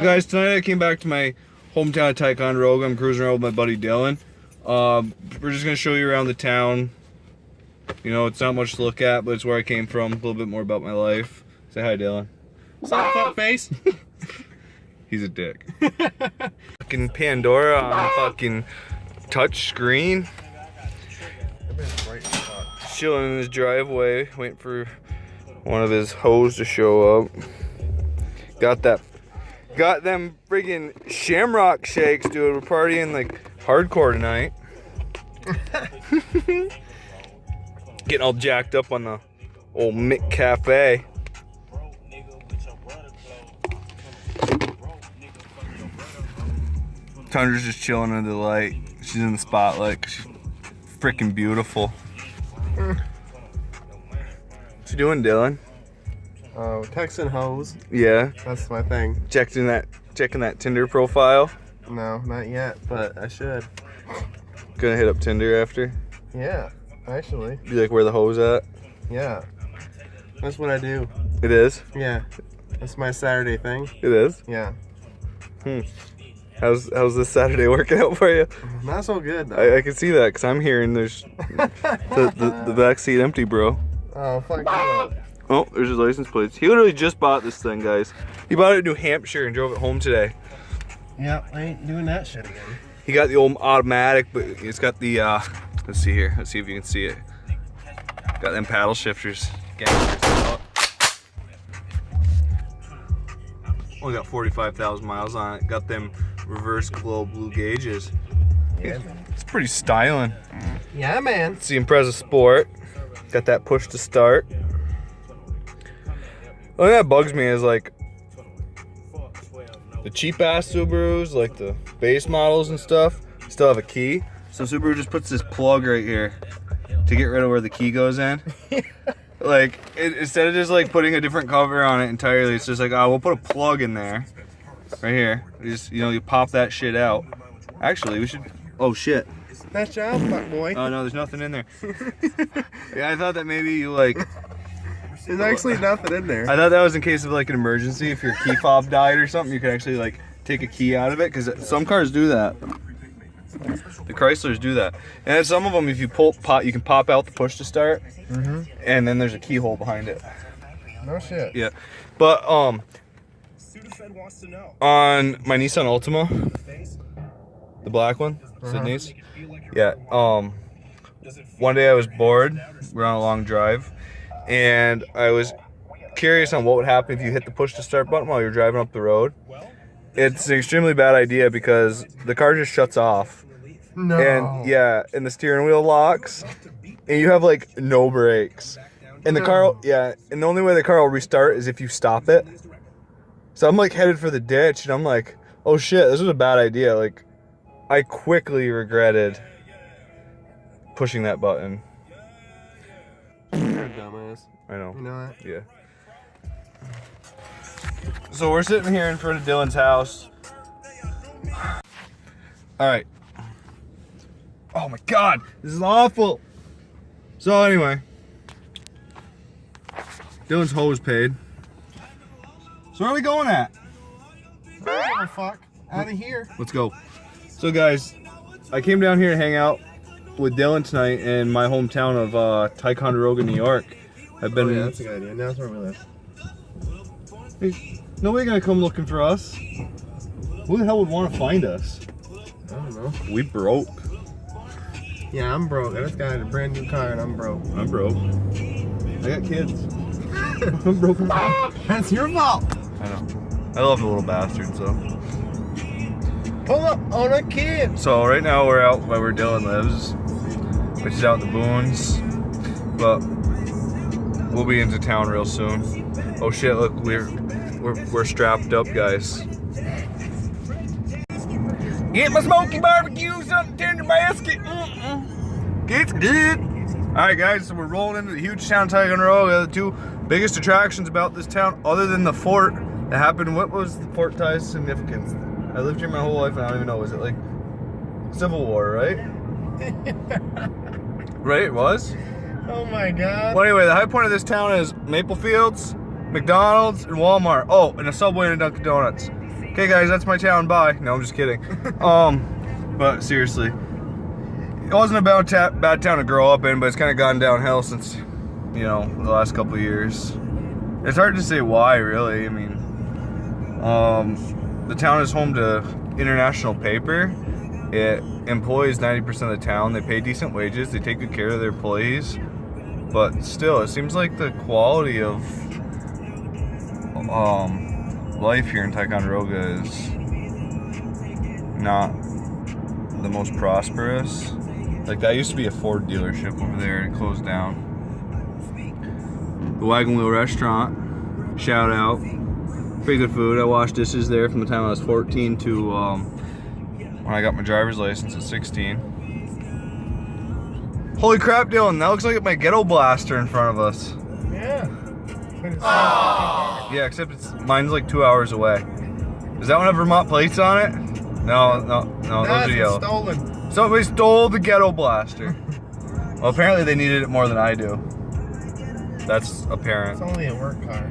guys, tonight I came back to my hometown of Ticonderoga. I'm cruising around with my buddy Dylan. We're just gonna show you around the town. You know, it's not much to look at, but it's where I came from. A little bit more about my life. Say hi, Dylan. What's up, fuckface? He's a dick. Fucking Pandora on fucking touch screen. Chilling in his driveway, waiting for one of his hoes to show up. Got them friggin' shamrock shakes, dude. We're partying like hardcore tonight. Getting all jacked up on the old Mick Cafe. Tundra's just chilling under the light. She's in the spotlight 'cause she's freaking beautiful. What you doing, Dylan? Oh, texting hoes. Yeah. That's my thing. Checking that Tinder profile. No, not yet, but I should. Gonna hit up Tinder after. Yeah, actually. Be like, where the hoes at? Yeah. That's what I do. It is? Yeah. That's my Saturday thing. It is? Yeah. How's this Saturday working out for you? Not so good, though. I can see that, because I'm hearing there's the back seat empty, bro. Oh, fuck you. Oh, there's his license plates. He literally just bought this thing, guys. He bought it in New Hampshire and drove it home today. Yeah, I ain't doing that shit again. He got the old automatic, but it's got the, let's see here. Let's see if you can see it. Got them paddle shifters. Gangsters. Only got 45,000 miles on it. Got them reverse glow blue gauges. Yeah, man. It's pretty styling. Yeah, man. It's the Impreza Sport. Got that push to start. The only thing that bugs me is like the cheap ass Subarus, like the base models and stuff, still have a key. So Subaru just puts this plug right here to get rid of where the key goes in. Like, instead of just like putting a different cover on it entirely, it's just like, oh, we'll put a plug in there, right here. You just, you know, you pop that shit out. Actually, we should. Oh shit. That's your fuck boy. Oh no, there's nothing in there. Yeah, I thought that maybe you like. There's actually nothing in there. I thought that was in case of like an emergency. If your key fob died or something, you could actually like take a key out of it, because some cars do that. The Chryslers do that, and then some of them, if you you can pop out the push to start, and then there's a keyhole behind it. No shit. Yeah, but on my Nissan Altima, the black one, Sydney's. Yeah. One day I was bored. We were on a long drive, and I was curious on what would happen if you hit the push to start button while you're driving up the road. It's an extremely bad idea because the car just shuts off. No. And yeah, and the steering wheel locks, and you have like no brakes. And the car, yeah, and the only way the car will restart is if you stop it. So I'm like headed for the ditch, and I'm like, oh shit, this was a bad idea. Like, I quickly regretted pushing that button. You're a dumbass. I know. You know that? Yeah. So we're sitting here in front of Dylan's house. All right. Oh my God, this is awful. So anyway, Dylan's hose paid. So where are we going at? Oh fuck. Out of here. Let's go. So guys, I came down here to hang out with Dylan tonight in my hometown of Ticonderoga, New York. I've been. Oh, yeah, that's a good idea. Now that's where we live. Hey, nobody gonna come looking for us. Who the hell would want to find us? I don't know. We broke. Yeah, I'm broke. I just got a brand new car and I'm broke. I'm broke. I got kids. I'm broken. That's your fault. I know. I love the little bastards though. Pull up on a kid. So right now we're out by where Dylan lives, which is out in the boons. But we'll be into town real soon. Oh shit! Look, we're strapped up, guys. Get my smoky barbecue, something tender basket. It's good. All right, guys. So we're rolling into the huge town, Ticonderoga. The two biggest attractions about this town, other than the fort that happened. What was the fort tie's significance? I lived here my whole life, and I don't even know. Was it like Civil War, right? Right, it was. Oh my God. Well, anyway, the high point of this town is Maple Fields, McDonald's, and Walmart. Oh, and a Subway and a Dunkin' Donuts. Okay, guys, that's my town. Bye. No, I'm just kidding. But seriously, it wasn't a bad town to grow up in, but it's kind of gone downhill since, you know, the last couple of years. It's hard to say why, really. I mean, the town is home to International Paper. It employs 90% of the town. They pay decent wages. They take good care of their employees. But still, it seems like the quality of life here in Ticonderoga is not the most prosperous. Like, that used to be a Ford dealership over there, and it closed down. The Wagon Wheel Restaurant, shout out. Pretty good food. I washed dishes there from the time I was 14 to when I got my driver's license at 16. Holy crap, Dylan, that looks like my ghetto blaster in front of us. Yeah. Yeah, except mine's like 2 hours away. Does that one have Vermont plates on it? No, those are yellow. Stolen. Somebody stole the ghetto blaster. Well, apparently they needed it more than I do. That's apparent. It's only a work car.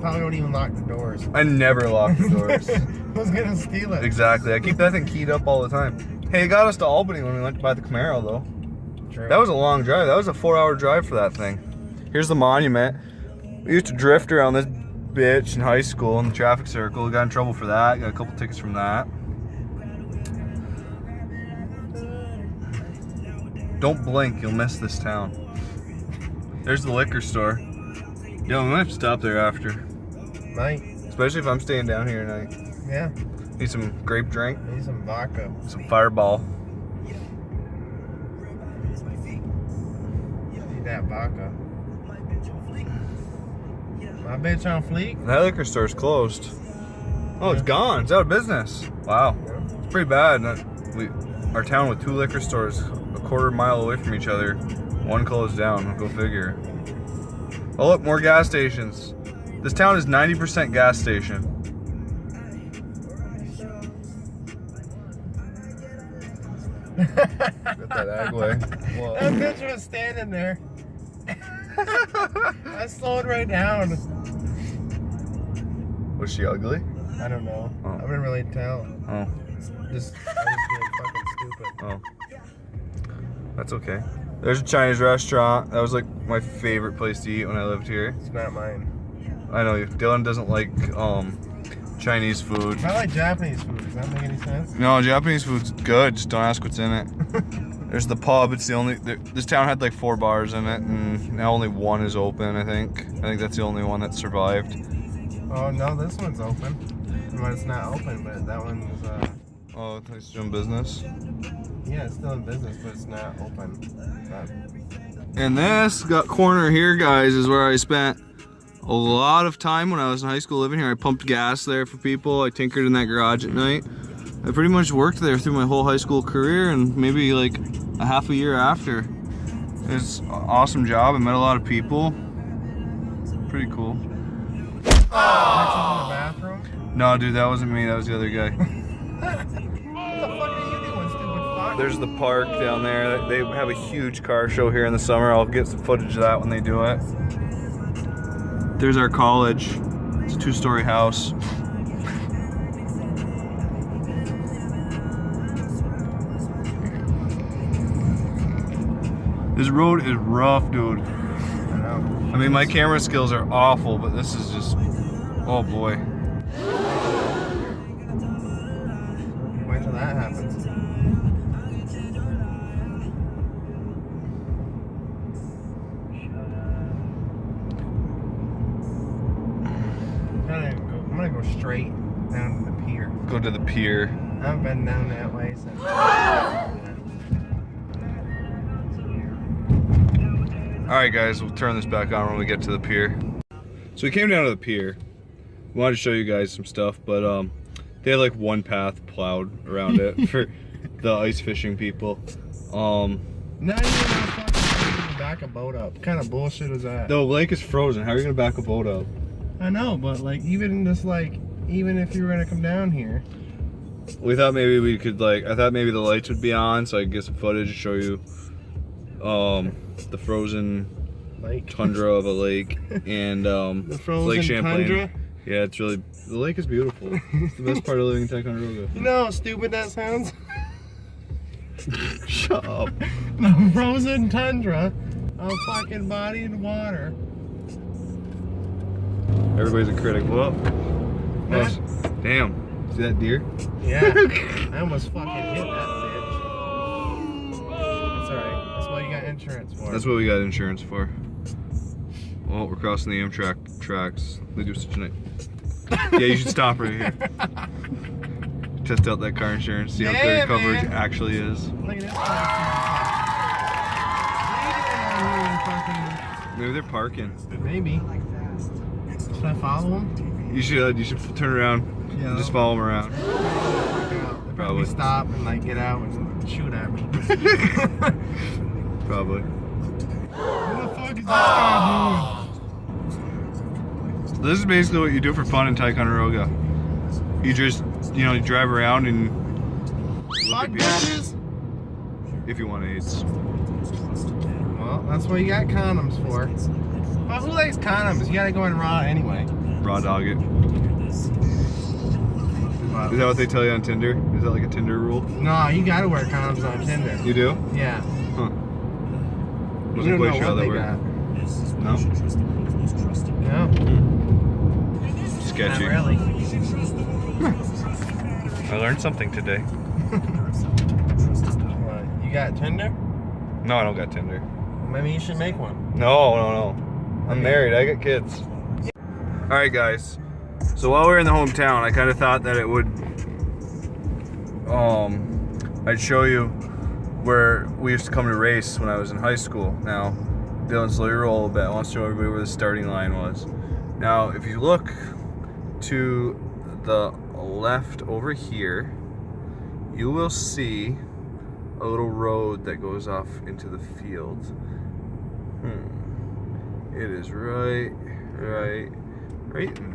Probably don't even lock the doors. I never lock the doors. Who's gonna steal it? Exactly. I keep that thing keyed up all the time. Hey, it got us to Albany when we went to buy the Camaro, though. True. That was a long drive. That was a 4-hour drive for that thing. Here's the monument. We used to drift around this bitch in high school in the traffic circle. We got in trouble for that. Got a couple tickets from that. Don't blink, you'll miss this town. There's the liquor store. Yo, we might have to stop there after. Might. Especially if I'm staying down here tonight. Yeah. Need some grape drink. Need some vodka. Some Fireball. Need that vodka. My bitch on fleek. That liquor store's closed. Oh, it's gone. It's out of business. Wow. It's pretty bad. Our town with 2 liquor stores a quarter mile away from each other. One closed down. Go figure. Oh, look, more gas stations. This town is 90% gas station. Got that Agway. That bitch was standing there. I slowed right down. Was she ugly? I don't know. Oh. I wouldn't really tell. Oh. I was being fucking stupid. Oh. That's okay. There's a Chinese restaurant. That was like my favorite place to eat when I lived here. It's not mine. I know Dylan doesn't like Chinese food. I like Japanese food. Does that make any sense? No, Japanese food's good. Just don't ask what's in it. There's the pub. It's the only. This town had like 4 bars in it, and now only 1 is open. I think that's the only one that survived. Oh no, this one's open. Well, it's not open, but that one's. Oh, it's doing business. Yeah, it's still in business, but it's not open. And this corner here, guys, is where I spent a lot of time when I was in high school living here. I pumped gas there for people. I tinkered in that garage at night. I pretty much worked there through my whole high school career and maybe like a half a year after. It's an awesome job. I met a lot of people. Pretty cool. Oh. In the bathroom? No, dude, that wasn't me. That was the other guy. What the fuck are you doing, stupid fuck? There's the park down there. They have a huge car show here in the summer. I'll get some footage of that when they do it. There's our college. It's a 2-story house. This road is rough, dude. I know. I mean, my camera skills are awful, but this is just, oh boy. Wait till that happens. I'm gonna go straight down to the pier. Go to the pier. I haven't been down that way since. Alright guys, we'll turn this back on when we get to the pier. So we came down to the pier. We wanted to show you guys some stuff, but they had like 1 path plowed around it for the ice fishing people. Not even fucking back a boat up. What kind of bullshit is that? The lake is frozen. How are you gonna back a boat up? I know, but like even if you were gonna come down here. We thought maybe we could I thought maybe the lights would be on so I could get some footage to show you the frozen Lake. tundra of a lake and The frozen Lake Champlain. tundra? Yeah, it's really, the lake is beautiful. It's the best part of living in Ticonderoga. You know how stupid that sounds? Shut up. The frozen tundra of fucking bodied water. Everybody's a critic. Whoa. Huh? Damn. See that deer? Yeah. I almost fucking hit that bitch. That's alright. That's what you got insurance for. That's what we got insurance for. Oh, we're crossing the Amtrak tracks. They do such a nice. Yeah, you should stop right here. Test out that car insurance, see how good coverage actually is. Look at this fucking. Maybe they're parking. Maybe. Should I follow them? You should turn around and just follow them around. They'll probably stop and like get out and shoot at me. Probably. What the fuck is this guy So this is basically what you do for fun in Ticonderoga. You just, you drive around and doing? look Fuck at people bitches! if you want AIDS. Well, that's what you got condoms for. Well, who likes condoms? You gotta go in raw anyway. Raw dog it. Is that what they tell you on Tinder? Is that like a Tinder rule? No, you gotta wear condoms on Tinder. You do? Yeah. Huh. You Wasn't don't quite know sure what that they worked. got. No? No, Sketchy. not really. I learned something today. What, you got Tinder? No, I don't got Tinder. Maybe you should make one. No. I'm married. I got kids. Alright, guys. So while we're in the hometown, I kind of thought that it would... I'd show you where we used to come to race when I was in high school. Now, Dylan, slow your roll a bit. I want to show everybody where the starting line was. Now, if you look to the left over here, you will see a little road that goes off into the field. It is right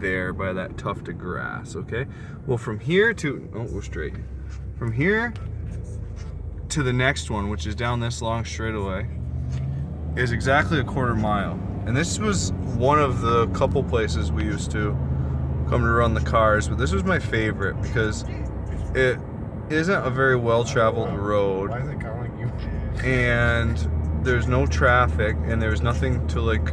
there by that tuft of grass, okay? Well, from here to, we're straight. From here to the next one, which is down this long straightaway, is exactly a quarter mile. And this was one of the couple places we used to come to run the cars, but this was my favorite because it isn't a very well-traveled road. Why is it calling you? And there's no traffic, and there's nothing to like,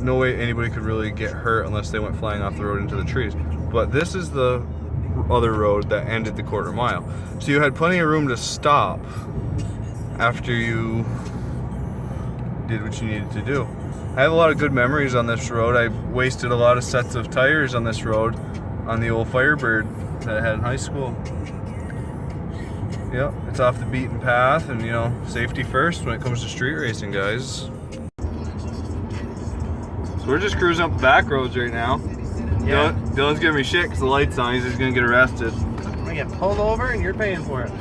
no way anybody could really get hurt unless they went flying off the road into the trees. But this is the other road that ended the quarter mile. So you had plenty of room to stop after you did what you needed to do. I have a lot of good memories on this road. I wasted a lot of sets of tires on this road on the old Firebird that I had in high school. Yep, it's off the beaten path, and safety first when it comes to street racing, guys. So we're just cruising up the back roads right now. Yeah. Dylan's giving me shit because the light's on. He's just gonna get arrested. I'm gonna get pulled over and you're paying for it.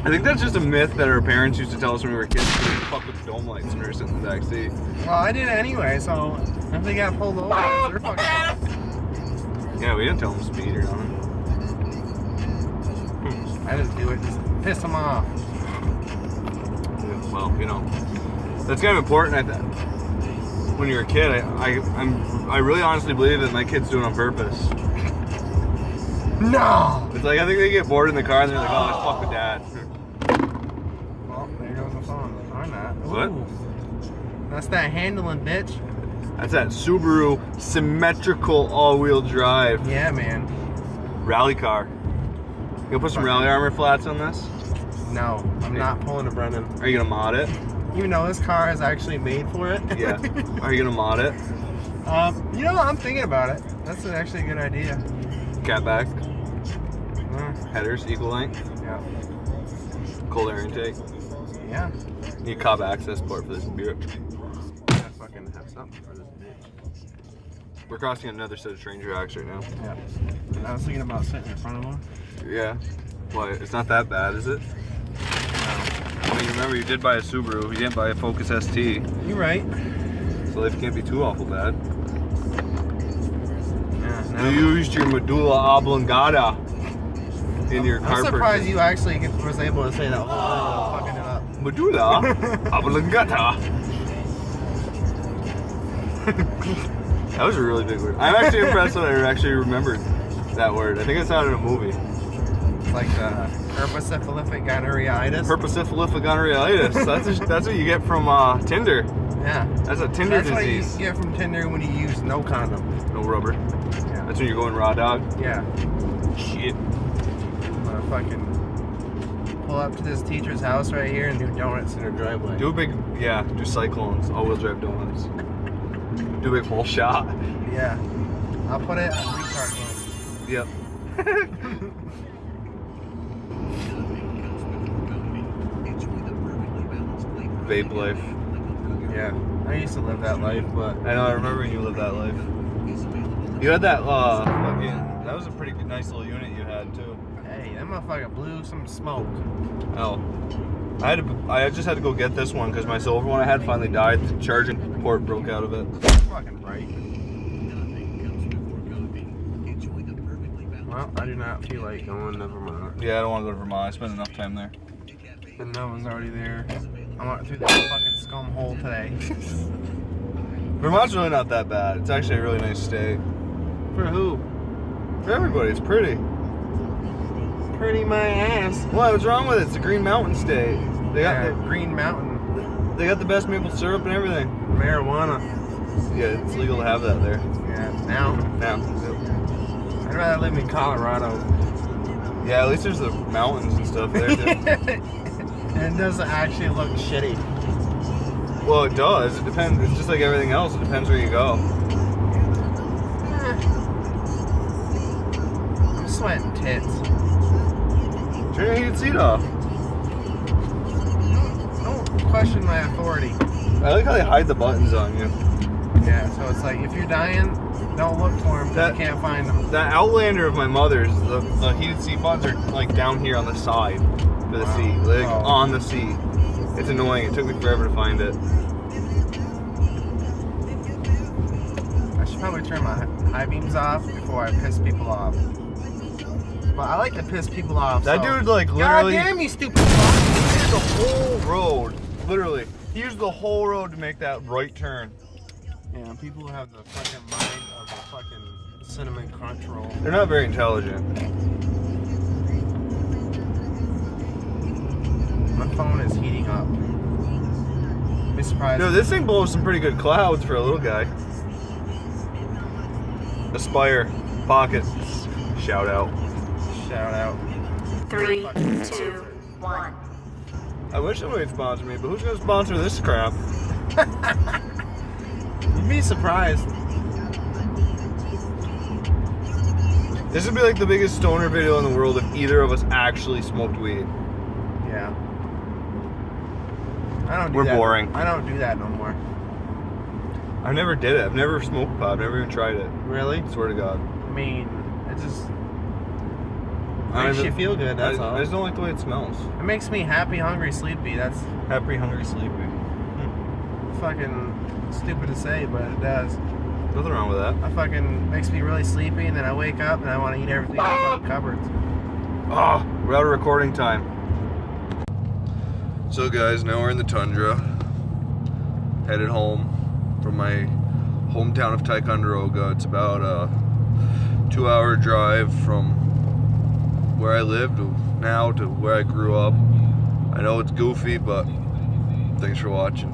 I think that's just a myth that our parents used to tell us when we were kids. We didn't fuck with the dome lights when we were sitting in the back seat. Well, I did it anyway, so if they got pulled over, they're fucking. Yeah, we didn't tell them to speed or nothing. I just do it, just piss them off. Yeah, well, that's kind of important. I think when you're a kid, I really honestly believe that my kids do it on purpose. No! It's like I think they get bored in the car and they're like, oh, let's fuck with dad. Well, there goes the phone. I'm not. What? Ooh. That's that handling, bitch. That's that Subaru symmetrical all-wheel drive Yeah, man. rally car. You gonna put some rally armor flats on this? No, I'm not pulling a Brennan. Are you gonna mod it? Even though this car is actually made for it. Yeah. Are you gonna mod it? I'm thinking about it. That's actually a good idea. Catback, headers, equal length, Yeah. cold air intake. Yeah. Need Cobb access port for this bitch. I fucking have something for this bitch. We're crossing another set of train tracks right now. Yeah. And I was thinking about sitting in front of one. Yeah. Why? It's not that bad, is it? I mean, remember you did buy a Subaru. You didn't buy a Focus ST. You're right. So life can't be too awful bad. Yeah. You used your medulla oblongata in your car I'm surprised purchase. you actually was able to say that without fucking it up. Medulla oblongata. That was a really big word. I'm actually impressed that I actually remembered that word. I think I saw it in a movie. Like the herpetosyphilitic gonorrheitis. Herpetosyphilitic gonorrheitis. That's what you get from Tinder. Yeah. That's a Tinder That's disease. What you get from Tinder when you use no condom. No rubber. Yeah. That's when you're going raw dog. Yeah. Shit. I'm gonna fucking pull up to this teacher's house right here and do donuts in her driveway. Do cyclones, all-wheel drive donuts. Do a big whole shot. Yeah. I'll put it on retard mode. Yep. Vape life. Yeah. I used to live that life, but I know, I remember when you lived that life. You had that, that was a pretty good, nice little unit you had, too. hey, that motherfucker blew some smoke. Oh. I just had to go get this one because my silver one I had finally died. The charging port broke out of it. It's fucking bright. Well, I do not feel like going to Vermont. Yeah, I don't want to go to Vermont. I spent enough time there. And no one's already there. I went through that fucking scum hole today. Vermont's really not that bad. It's actually a really nice state. For who? For everybody, it's pretty. Pretty my ass. What? What's wrong with it? It's a Green Mountain state. They got Yeah, Green Mountain. they got the best maple syrup and everything. Marijuana. Yeah, it's legal to have that there. Yeah, now. Now. I'd rather live in Colorado. Yeah, at least there's the mountains and stuff there too. And it doesn't actually look shitty. Well, it does. It depends. It's just like everything else. It depends where you go. I'm sweating tits. Turn your heated seat off. Don't question my authority. I like how they hide the buttons on you. Yeah, so it's like if you're dying, don't look for them because you can't find them. That Outlander of my mother's, the heated seat buttons are like down here on the side for the seat, like on the seat. It's annoying. It took me forever to find it. I should probably turn my high beams off before I piss people off. But I like to piss people off. That so. dude like literally. God damn you, stupid fuck! He used the whole road, literally. He used the whole road to make that right turn. Yeah, people who have the fucking mind of a fucking cinnamon crunch roll. They're not very intelligent. My phone is heating up. Be surprised. No, this thing blows some pretty good clouds for a little guy. Aspire, Pocket, shout out. Shout out. 3, 2, 1. I wish somebody would sponsor me, but who's gonna sponsor this crap? You'd be surprised. This would be like the biggest stoner video in the world if either of us actually smoked weed. Yeah. I don't do We're that. boring. I don't do that no more. I never did it. I've never smoked pot. I've never even tried it. Really? I swear to God. I mean, it just I makes don't you even- feel good, that's all. I just don't like the way it smells. It makes me happy, hungry, sleepy. That's Happy, hungry, sleepy. fucking stupid to say, but it does. Nothing wrong with that. I fucking makes me really sleepy, and then I wake up and I want to eat everything in the fucking cupboards. Oh, we're out of recording time. So guys, now we're in the tundra. Headed home from my hometown of Ticonderoga. It's about a 2-hour drive from where I live now to where I grew up. I know it's goofy, but thanks for watching.